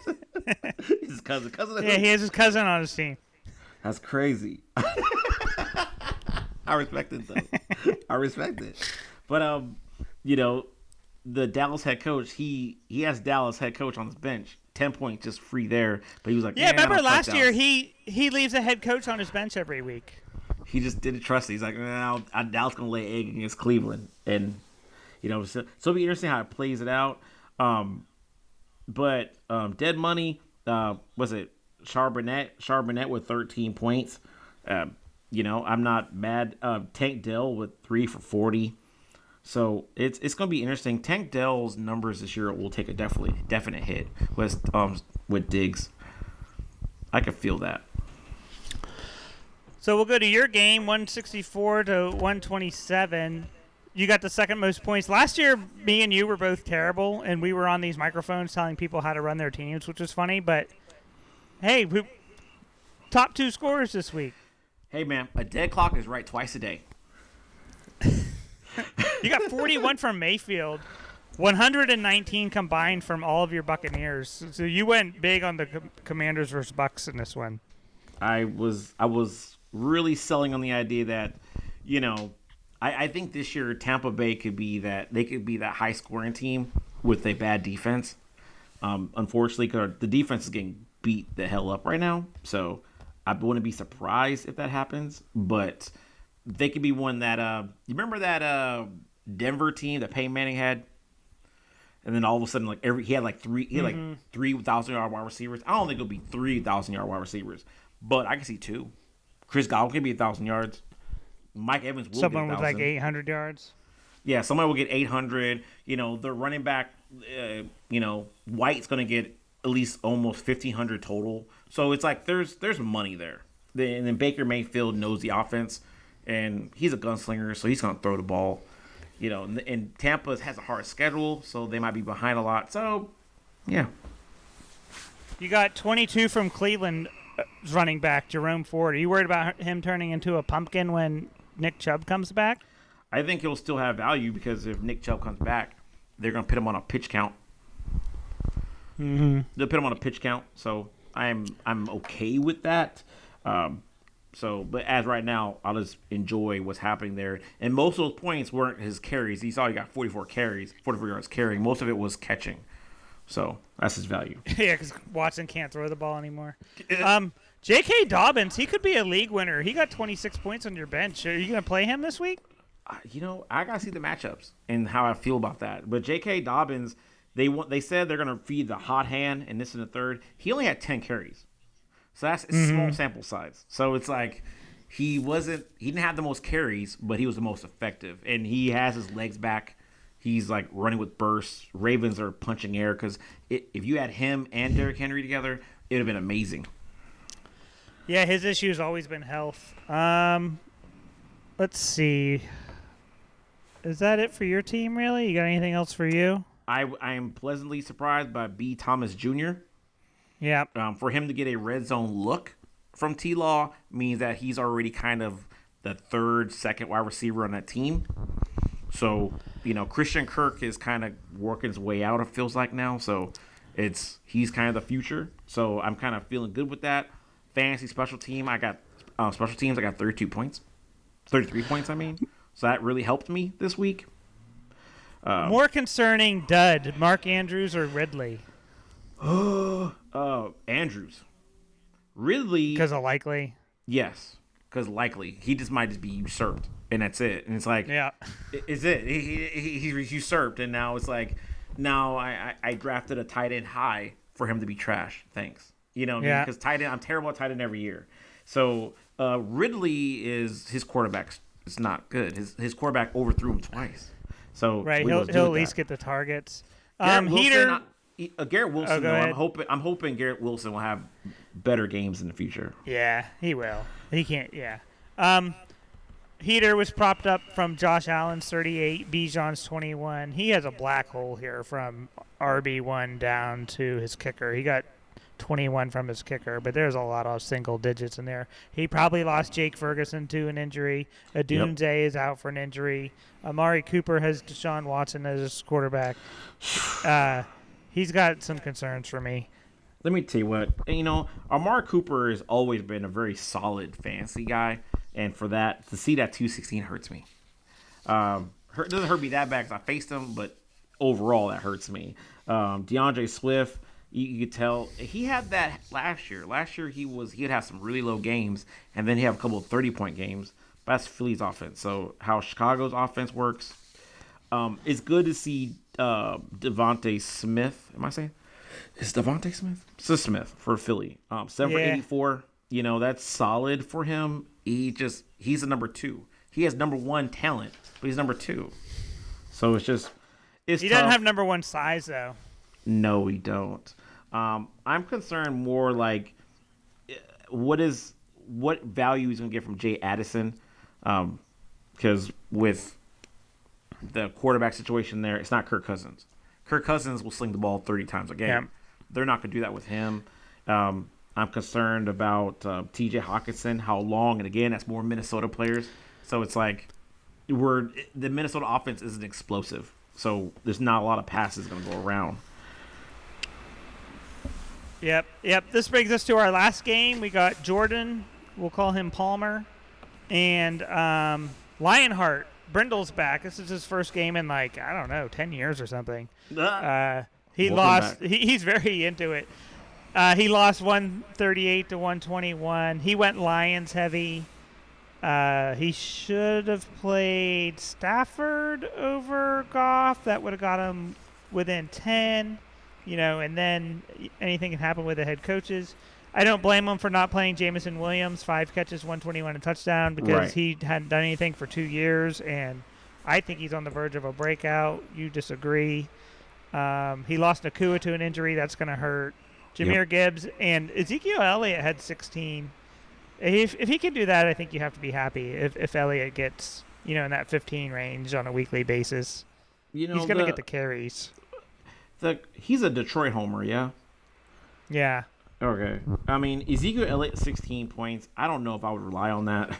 His cousin. Cousin of who? Yeah, he has his cousin on his team. That's crazy. I respect it though. I respect it. But the Dallas head coach, he has Dallas head coach on his bench. 10 points just free there. But he was like, yeah, remember last year he leaves a head coach on his bench every week. He just didn't trust it. He's like, no, Dallas gonna lay egg against Cleveland, and so it'll be interesting how it plays it out. But dead money, was it Charbonnet with 13 points. I'm not mad. Tank Dell with 3 for 40. So it's gonna be interesting. Tank Dell's numbers this year will take a definite hit with Diggs. I could feel that. So we'll go to your game, 164 to 127. You got the second most points. Last year, me and you were both terrible, and we were on these microphones telling people how to run their teams, which was funny. But, hey, top 2 scorers this week. Hey, man, a dead clock is right twice a day. You got 41 from Mayfield, 119 combined from all of your Buccaneers. So you went big on the Commanders versus Bucs in this one. I was really selling on the idea that, I think this year Tampa Bay could be that high scoring team with a bad defense. Unfortunately, cause the defense is getting beat the hell up right now. So I wouldn't be surprised if that happens. But they could be one that you remember that Denver team that Peyton Manning had, and then all of a sudden he had 3,000-yard wide receivers. I don't think it'll be 3,000-yard wide receivers, but I can see 2. Chris Godwin can be 1,000 yards. Mike Evans will someone get 1,000. with 800 yards. Yeah, somebody will get 800. The running back, White's going to get at least almost 1,500 total. So it's there's money there. And then Baker Mayfield knows the offense, and he's a gunslinger, so he's going to throw the ball. And Tampa has a hard schedule, so they might be behind a lot. So, yeah. You got 22 from Cleveland running back, Jerome Ford. Are you worried about him turning into a pumpkin when Nick Chubb comes back? I think he'll still have value because if Nick Chubb comes back, they're going to put him on a pitch count. Mm-hmm. They'll put him on a pitch count, so I'm okay with that. So, but as right now, I'll just enjoy what's happening there. And most of those points weren't his carries. He got 44 carries, 44 yards carrying. Most of it was catching. So that's his value. Yeah, because Watson can't throw the ball anymore. J.K. Dobbins, he could be a league winner. He got 26 points on your bench. Are you going to play him this week? I got to see the matchups and how I feel about that. But J.K. Dobbins, they said they're going to feed the hot hand and this in the third. He only had 10 carries. So that's a small sample size. So it's like he didn't have the most carries, but he was the most effective. And he has his legs back. He's like running with bursts. Ravens are punching air because if you had him and Derrick Henry together, it would have been amazing. Yeah, his issue has always been health. Let's see. Is that it for your team, really? You got anything else for you? I am pleasantly surprised by B. Thomas Jr. Yeah. For him to get a red zone look from T-Law means that he's already kind of the second wide receiver on that team. So, Christian Kirk is kind of working his way out, it feels like now. So, he's kind of the future. So, I'm kind of feeling good with that. Fantasy special teams, I got 32 points. 33 points, I mean. So, that really helped me this week. More concerning dud, Mark Andrews or Ridley? Andrews. Ridley. Because of likely? Yes, because likely. He might be usurped, and that's it. And it's like, yeah, is it? He's usurped, and now it's like, I drafted a tight end high for him to be trash. Thanks. Because tight end, I'm terrible at tight end every year. So Ridley his quarterback is not good. His quarterback overthrew him twice. So right, he'll at least get the targets. Garrett Wilson, I'm hoping Garrett Wilson will have better games in the future. Yeah, he will. He can't. Yeah. Heater was propped up from Josh Allen's 38, Bijan's 21. He has a black hole here from RB1 down to his kicker. He got 21 from his kicker, but there's a lot of single digits in there. He probably lost Jake Ferguson to an injury. Adunze is out for an injury. Amari Cooper has Deshaun Watson as his quarterback. He's got some concerns for me. Let me tell you what, Amari Cooper has always been a very solid fantasy guy, and for that, to see that 216 hurts me. It doesn't hurt me that bad because I faced him, but overall that hurts me. DeAndre Swift, you could tell he had that last year. Last year he'd have some really low games, and then he have a couple of 30-point games. But that's Philly's offense. So how Chicago's offense works, it's good to see Devontae Smith. Am I saying? Is Devontae Smith? It's Smith for Philly. 784. That's solid for him. He's a number 2. He has number 1 talent, but he's number 2. So he tough. Doesn't have number 1 size though. No, we don't. I'm concerned more like what value he's gonna get from Jay Addison, because with the quarterback situation there, it's not Kirk Cousins. Kirk Cousins will sling the ball 30 times a game. Yeah. They're not going to do that with him. I'm concerned about T.J. Hawkinson, how long, and again, that's more Minnesota players. So it's like the Minnesota offense isn't explosive. So there's not a lot of passes going to go around. Yep. This brings us to our last game. We got Jordan, we'll call him Palmer, and Lionheart. Brindle's back. This is his first game in 10 years or something. He lost. He's very into it. He lost 138 to 121. He went Lions heavy. He should have played Stafford over Goff. That would have got him within 10. And then anything can happen with the head coaches. I don't blame him for not playing Jameson Williams, 5 catches, 121, and a touchdown, because he hadn't done anything for 2 years, and I think he's on the verge of a breakout. You disagree. He lost Nakua to an injury. That's going to hurt. Jahmyr Gibbs and Ezekiel Elliott had 16. If he can do that, I think you have to be happy if Elliott gets in that 15 range on a weekly basis. He's going to get the carries. He's a Detroit homer, yeah? Yeah. Okay. I mean, Ezekiel Elliott, 16 points. I don't know if I would rely on that.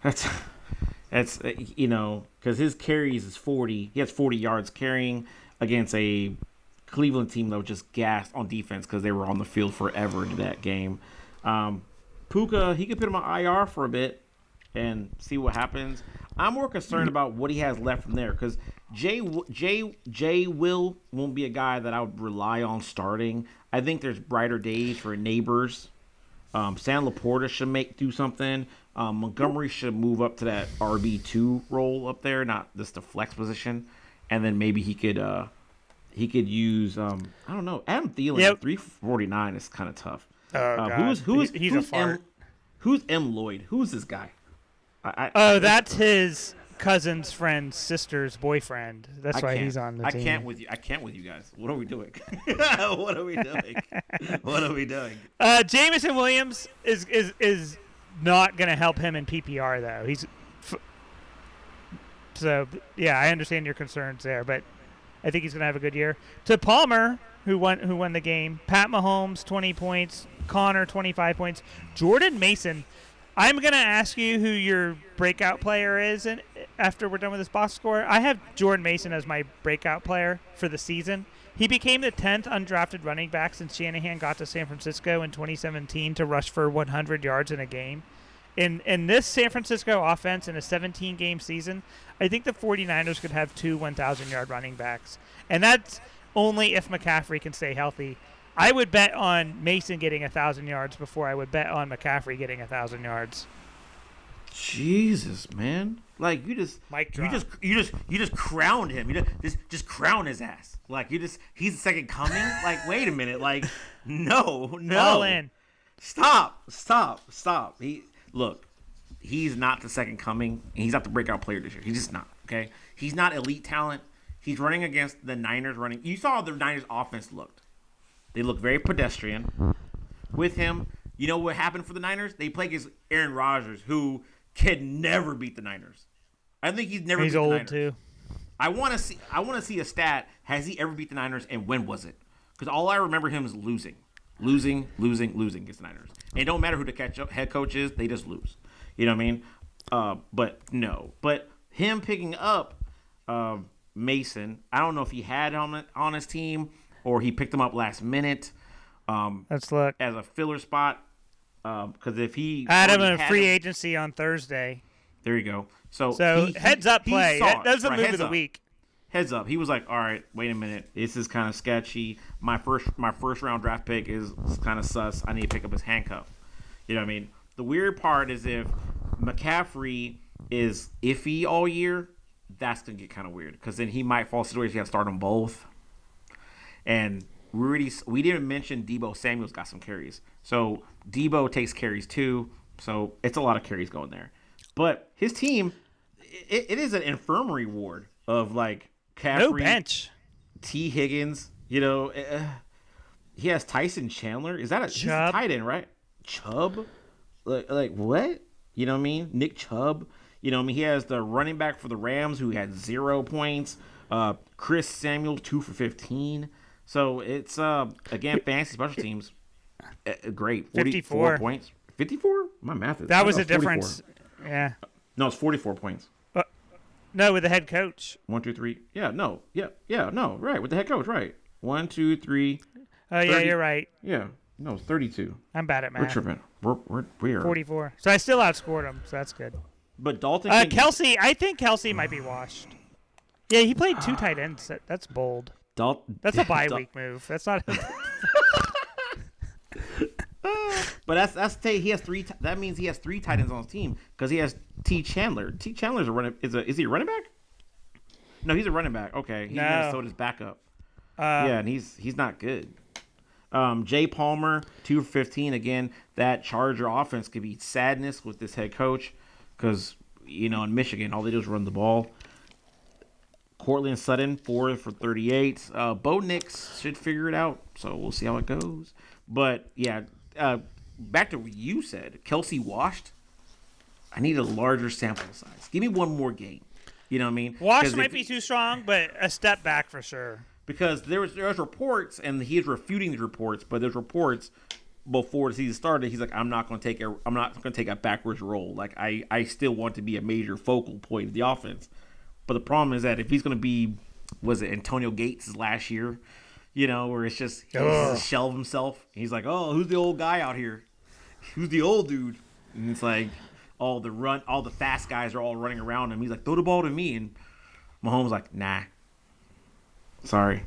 That's because his carries is 40. He has 40 yards carrying against a Cleveland team that was just gassed on defense because they were on the field forever in that game. Puka, he could put him on IR for a bit and see what happens. I'm more concerned about what he has left from there because Jay Will won't be a guy that I would rely on starting. I think there's brighter days for Neighbors. San Laporta should do something. Montgomery should move up to that RB2 role up there, not just the flex position. And then maybe he could use I don't know, Adam Thielen at 349 is kind of tough. Oh God. He's a fart. Who's M. Lloyd? Who's this guy? That's his cousin's friend's sister's boyfriend. That's why he's on the team. I can't with you guys. What are we doing? What are we doing? Jameson Williams is not going to help him in PPR though. So yeah, I understand your concerns there, but I think he's going to have a good year. To Palmer, who won the game, Pat Mahomes 20 points, Connor 25 points, Jordan Mason. I'm going to ask you who your breakout player is and after we're done with this box score. I have Jordan Mason as my breakout player for the season. He became the 10th undrafted running back since Shanahan got to San Francisco in 2017 to rush for 100 yards in a game. In this San Francisco offense in a 17-game season, I think the 49ers could have 2 1,000-yard running backs. And that's only if McCaffrey can stay healthy. I would bet on Mason getting 1,000 yards before I would bet on McCaffrey getting 1,000 yards. Jesus, man! Like you just crowned him. You just crown his ass. Like he's the second coming. Like wait a minute. Like no. All in. Stop. He's not the second coming. And he's not the breakout player this year. He's just not. Okay, he's not elite talent. He's running against the Niners. You saw how the Niners offense looked. They look very pedestrian. With him, you know what happened for the Niners? They play against Aaron Rodgers, who can never beat the Niners. I think he's never beat the Niners. He's old, too. I want to see a stat. Has he ever beat the Niners, and when was it? Because all I remember him is losing against the Niners. And it don't matter who the head coach is, they just lose. You know what I mean? But no. But him picking up Mason, I don't know if he had him on his team or he picked him up last minute. Let's look. As a filler spot. Because if he had him in a free agency on Thursday. There you go. So heads up play. That was the move of the week. Heads up. He was like, all right, wait a minute. This is kind of sketchy. My first round draft pick is kind of sus. I need to pick up his handcuff. You know what I mean? The weird part is if McCaffrey is iffy all year, that's going to get kind of weird. Because then he might fall situations you have to start them both. And we didn't mention Deebo Samuel's got some carries. So Deebo takes carries too. So it's a lot of carries going there. But his team, it is an infirmary ward of like Caffrey, no bench. T. Higgins. You know, he has Tyson Chandler. He's a tight end, right? Chubb. Like what? You know what I mean? Nick Chubb. You know what I mean? He has the running back for the Rams who had 0 points. Chris Samuel 2 for 15. So it's again fantasy special teams. Great. 44 points. 54? My math is. That was a difference. Yeah. No, it's 44 points. No, with the head coach. 1, 2, 3. Yeah, no. Yeah, no. Right, with the head coach, right. 1, 2, 3. Oh, 30. Yeah, you're right. Yeah. No, it's 32. I'm bad at math. We're tripping. We're 44. So I still outscored him, so that's good. But Dalton. Kelsey, I think Kelsey might be washed. Yeah, he played 2 tight ends. That's bold. That's a bye week move. That's not. But he has 3. That means he has 3 tight ends on his team because he has T. Chandler. T. Chandler's a running. Is he a running back? No, he's a running back. Okay, he's Minnesota's backup. Yeah, and he's not good. Jay Palmer 2 for 15. Again, that Charger offense could be sadness with this head coach because in Michigan all they do is run the ball. Cortland Sutton 4 for 38. Bo Nix should figure it out, so we'll see how it goes. But yeah, back to what you said, Kelsey washed. I need a larger sample size. Give me one more game. You know what I mean? Wash might be too strong, but a step back for sure. Because there's reports, and he is refuting the reports. But there's reports before the season started. He's like, I'm not going to take a backwards roll. Like I still want to be a major focal point of the offense. But the problem is that if he's going to be, was it Antonio Gates' last year? Where it's just he's a shell of himself. He's like, oh, who's the old guy out here? who's the old dude? And it's like all the fast guys are all running around him. He's like, throw the ball to me, and Mahomes like, nah, sorry.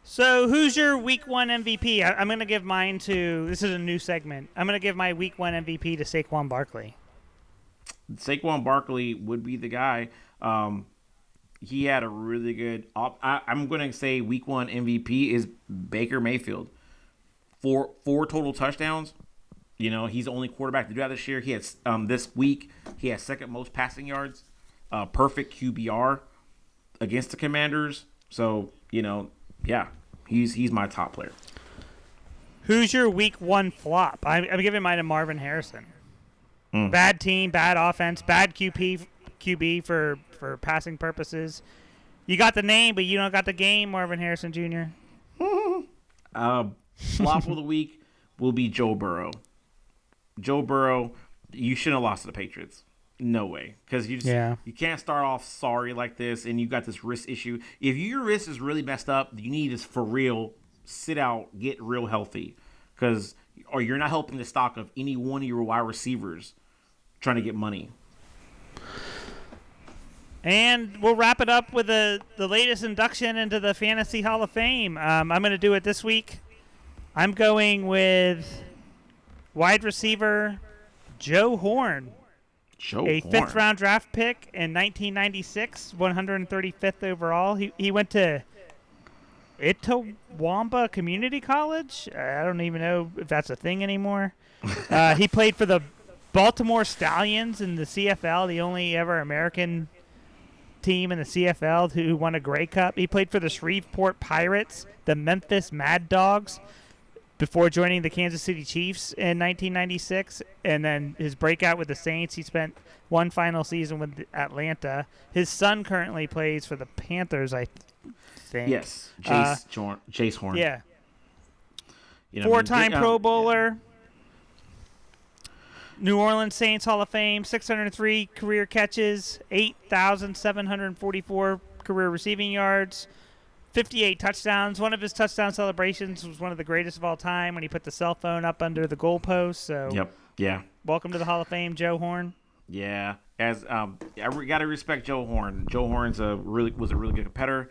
So who's your Week 1 MVP? I'm going to give mine to. This is a new segment. I'm going to give my Week 1 MVP to Saquon Barkley. Saquon Barkley would be the guy. He had a really good. I'm going to say Week 1 MVP is Baker Mayfield. Four total touchdowns. You know, he's the only quarterback to do that this year. He has this week. He has second most passing yards. Perfect QBR against the Commanders. So yeah, he's my top player. Who's your Week 1 flop? I'm giving mine to Marvin Harrison. Bad team, bad offense, bad QB for passing purposes. You got the name, but you don't got the game, Marvin Harrison Jr. Flop of the week will be Joe Burrow. Joe Burrow, you shouldn't have lost to the Patriots. No way. Because you can't start off sorry like this, and you got this wrist issue. If your wrist is really messed up, you need is for real, sit out, get real healthy. Or you're not helping the stock of any one of your wide receivers trying to get money. And we'll wrap it up with the latest induction into the Fantasy Hall of Fame. I'm going to do it this week. I'm going with wide receiver Joe Horn. A fifth-round draft pick in 1996, 135th overall. He went to Itawamba Community College. I don't even know if that's a thing anymore. He played for the Baltimore Stallions in the CFL, the only ever American team in the CFL who won a Grey Cup. He played for the Shreveport Pirates, the Memphis Mad Dogs, before joining the Kansas City Chiefs in 1996, and then his breakout with the Saints. He spent one final season with Atlanta. His son currently plays for the Panthers, I think. Yes, Jace Horn. Yeah. Four-time Pro Bowler. Yeah. New Orleans Saints Hall of Fame, 603 career catches, 8,744 career receiving yards, 58 touchdowns. One of his touchdown celebrations was one of the greatest of all time when he put the cell phone up under the goalpost. So, yep, yeah. Welcome to the Hall of Fame, Joe Horn. Yeah, I got to respect Joe Horn. Joe Horn's was a really good competitor,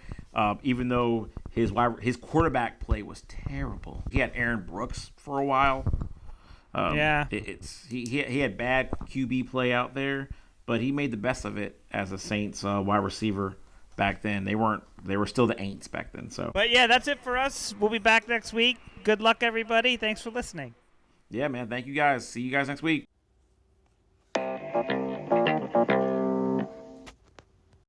even though his quarterback play was terrible. He had Aaron Brooks for a while. He had bad QB play out there, but he made the best of it as a Saints wide receiver back then. They were still the Aints back then. So, but yeah, that's it for us. We'll be back next week. Good luck, everybody. Thanks for listening. Yeah, man. Thank you guys. See you guys next week.